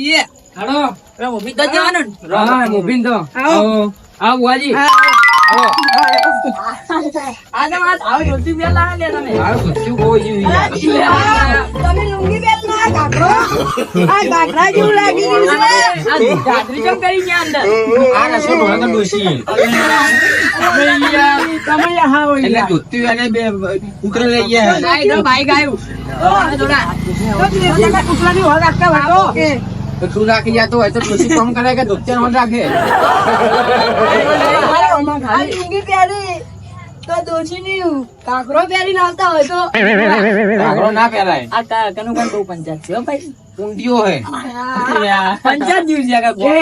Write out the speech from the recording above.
જઈએ. હાલો. મોભી તો જવાનું ને. હા મોભીન તો આવો. આવો બુઆજી. આજે મારા ભાવ રોટી બે લાવે લે તમે. મારું બધું બહુ જીવ યાર. તમે લુંગી પહેર ના ઘાઘરો આ ઘાઘરા જેવું લાગી રહ્યું છે આ ગાદરી કેમ કરી છે અંદર? આ નસો ઢોળા તો ડોશી. તમે હા હોય એટલે દૂધથી એને બે કુકરે લઈ ગયા. ગાય તો બાઈક આવ્યું. થોડા. કુકરાની હોર રાખતા વાતો તો તું રાખી જતો હોય તો ડોશી કામ કરે કે દૂધ ચાર રાખે. આ લુંગી પહેરી તો દોશી ની ઘાઘરો પહેરીને આવતા હોય તો ઘાઘરો ના પહેરાય. આ કનું કન બહુ પંચાયત છે હો ભાઈ. ઊંધિયો હે. પંચાયત જેવું છે કાકા.